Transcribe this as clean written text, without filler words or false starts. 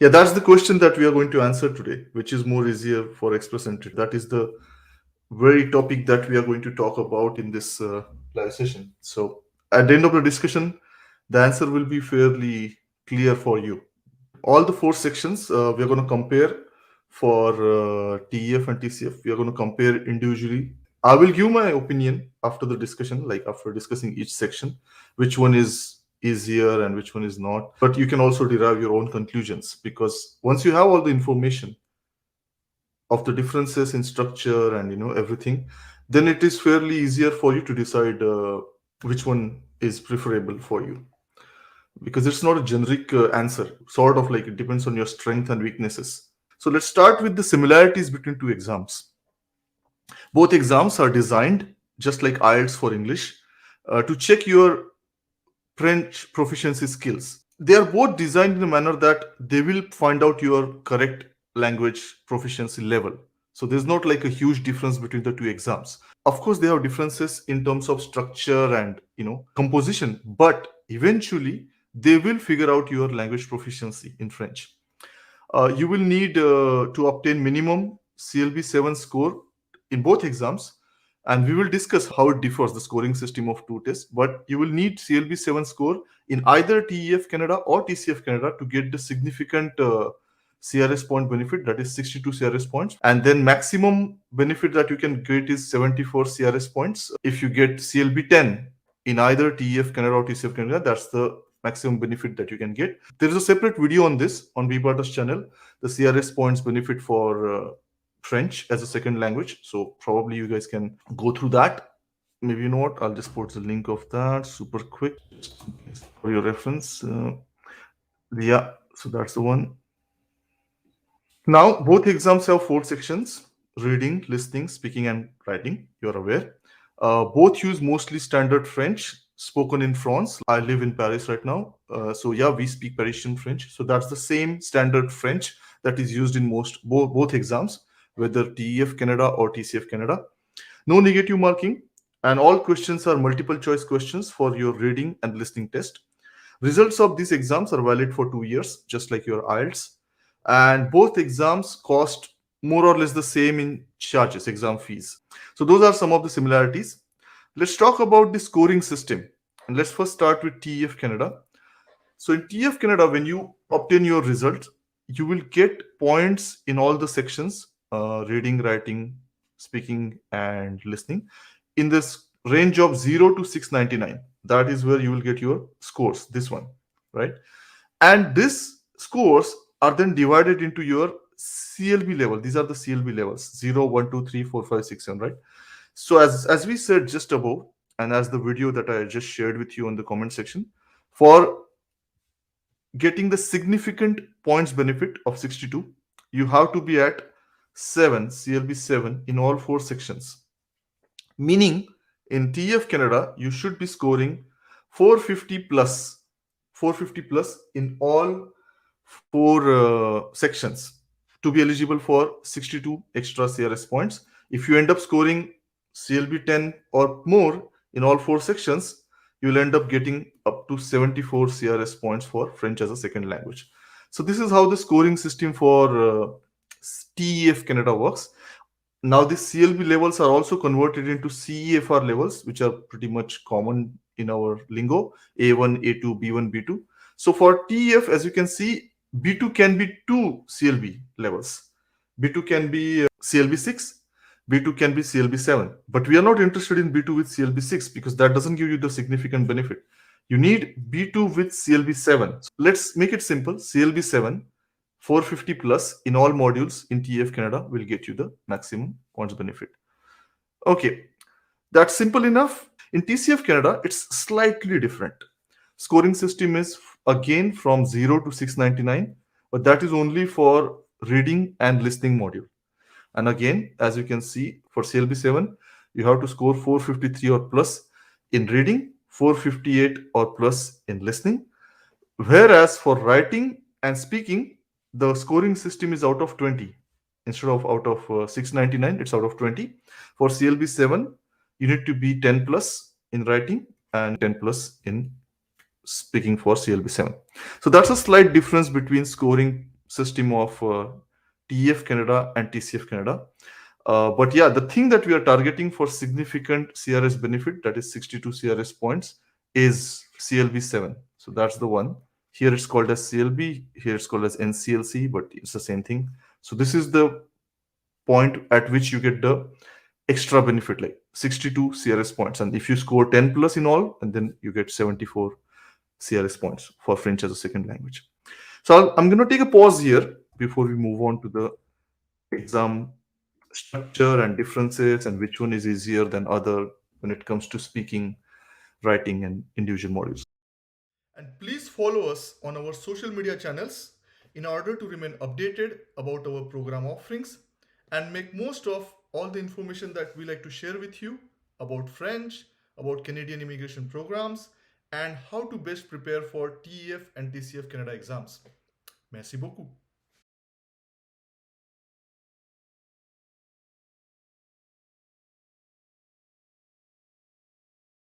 Yeah, that's the question that we are going to answer today, which is more easier for express entry. That is the very topic that we are going to talk about in this live session. So at the end of the discussion, the answer will be fairly clear for you. All the four sections we are going to compare for TEF and TCF. We are going to compare individually. I will give my opinion after the discussion, like after discussing each section, which one is easier and which one is not. But you can also derive your own conclusions, because once you have all the information of the differences in structure and everything, then it is fairly easier for you to decide which one is preferable for you, because it's not a generic answer. Sort of like it depends on your strength and weaknesses. So let's start with the similarities between two exams. Both exams are designed just like IELTS for English to check your French proficiency skills. They are both designed in a manner that they will find out your correct language proficiency level. So there's not like a huge difference between the two exams. Of course, they have differences in terms of structure and composition, but eventually they will figure out your language proficiency in French. You will need to obtain minimum CLB 7 score in both exams, and we will discuss how it differs, the scoring system of two tests. But you will need CLB 7 score in either TEF Canada or TCF Canada to get the significant CRS point benefit, that is 62 CRS points. And then maximum benefit that you can get is 74 CRS points. If you get CLB 10 in either TEF Canada or TCF Canada, that's the maximum benefit that you can get. There is a separate video on this on BBATA's channel, the CRS points benefit for French as a second language. So probably you guys can go through that. Maybe you know what, I'll just put the link of that super quick for your reference. Yeah, so that's the one. Now, both exams have four sections: reading, listening, speaking, and writing. You're aware. Both use mostly standard French spoken in France. I live in Paris right now. So, yeah, we speak Parisian French. So, that's the same standard French that is used in both exams, whether TEF Canada or TCF Canada. No negative marking, and all questions are multiple choice questions for your reading and listening test. Results of these exams are valid for 2 years, just like your IELTS. And both exams cost more or less the same in charges, exam fees. So those are some of the similarities. Let's talk about the scoring system. And let's first start with TEF Canada. So in TEF Canada, when you obtain your result, you will get points in all the sections: reading, writing, speaking, and listening, in this range of 0 to 699. That is where you will get your scores, this one, right? And these scores are then divided into your CLB level. These are the CLB levels: 0, 1, 2, 3, 4, 5, 6, 7, right? So as we said just above, and as the video that I just shared with you in the comment section, for getting the significant points benefit of 62, you have to be at 7, CLB 7 in all four sections. Meaning in TF Canada, you should be scoring 450 plus, 450 plus in all four sections to be eligible for 62 extra CRS points. If you end up scoring CLB 10 or more in all four sections, you will end up getting up to 74 CRS points for French as a second language. So this is how the scoring system for TEF Canada works. Now these CLB levels are also converted into CEFR levels, which are pretty much common in our lingo: A1, A2, B1, B2. So for TEF, as you can see, B2 can be two CLB levels. B2 can be CLB 6, B2 can be CLB 7. But we are not interested in B2 with CLB 6 because that doesn't give you the significant benefit. You need B2 with CLB 7. So let's make it simple. CLB 7, 450 plus in all modules in TF Canada will get you the maximum points benefit. Okay, that's simple enough. In TCF Canada, it's slightly different. Scoring system is again from 0 to 699, but that is only for reading and listening module. And again, as you can see, for CLB 7, you have to score 453 or plus in reading, 458 or plus in listening. Whereas for writing and speaking, the scoring system is out of 20. Instead of out of 699, it's out of 20. For CLB 7, you need to be 10 plus in writing and 10 plus in speaking for CLB 7. So that's a slight difference between scoring system of TEF Canada and TCF Canada. But yeah, the thing that we are targeting for significant CRS benefit, that is 62 CRS points, is CLB 7. So that's the one. Here it's called as CLB, here it's called as NCLC, but it's the same thing. So this is the point at which you get the extra benefit, like 62 CRS points. And if you score 10 plus in all, and then you get 74 CRS points for French as a second language. So I'm going to take a pause here before we move on to the exam structure and differences and which one is easier than other when it comes to speaking, writing, and individual modules. And please follow us on our social media channels in order to remain updated about our program offerings and make most of all the information that we like to share with you about French, about Canadian immigration programs, and how to best prepare for TEF and TCF Canada exams. Merci beaucoup.